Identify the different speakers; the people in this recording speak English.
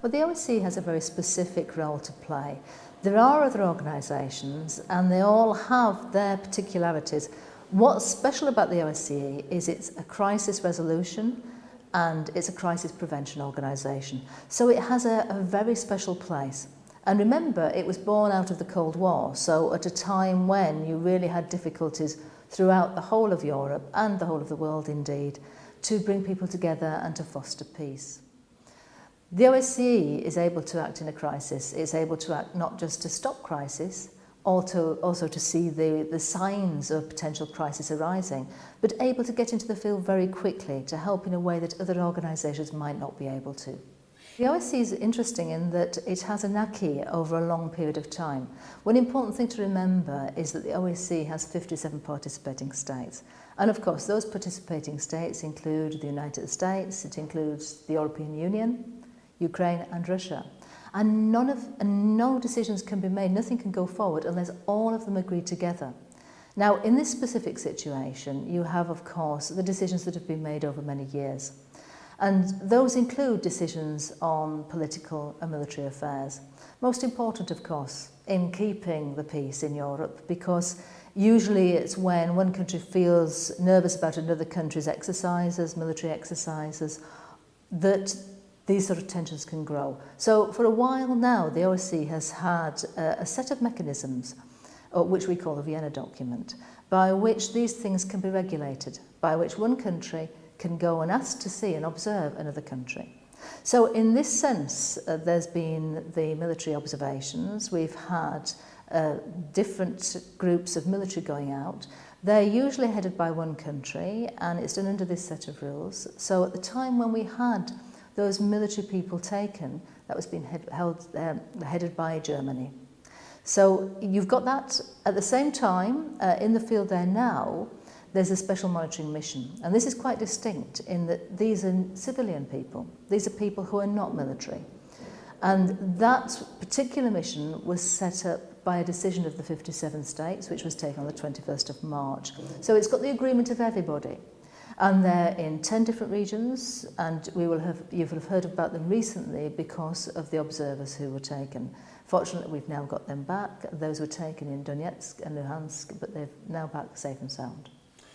Speaker 1: Well, the OSCE has a very specific role to play. There are other organisations and they all have their particularities. What's special about the OSCE is it's a crisis resolution and it's a crisis prevention organisation. So it has a very special place. And remember, it was born out of the Cold War, so at a time when you really had difficulties throughout the whole of Europe and the whole of the world indeed, to bring people together and to foster peace. The OSCE is able to act in a crisis. It's able to act not just to stop crisis, also to see the signs of potential crisis arising, but able to get into the field very quickly to help in a way that other organisations might not be able to. The OSCE is interesting in that it has an acquis over a long period of time. One important thing to remember is that the OSCE has 57 participating states. And of course, those participating states include the United States, it includes the European Union, Ukraine and Russia. And no decisions can be made, nothing can go forward unless all of them agree together. Now, in this specific situation, you have, of course, the decisions that have been made over many years. And those include decisions on political and military affairs. Most important, of course, in keeping the peace in Europe, because usually it's when one country feels nervous about another country's exercises, military exercises, that these sort of tensions can grow. So for a while now, the OSCE has had a set of mechanisms, which we call the Vienna document, by which these things can be regulated, by which one country can go and ask to see and observe another country. So in this sense, there's been the military observations. We've had different groups of military going out. They're usually headed by one country, and it's done under this set of rules. So at the time when we had those military people taken, that was being headed by Germany. So you've got that. At the same time, in the field there now, there's a special monitoring mission. And this is quite distinct in that these are civilian people. These are people who are not military. And that particular mission was set up by a decision of the 57 states, which was taken on the 21st of March. So it's got the agreement of everybody. And they're in 10 different regions, and you will have heard about them recently because of the observers who were taken. Fortunately, we've now got them back. Those were taken in Donetsk and Luhansk, but they're now back safe and sound.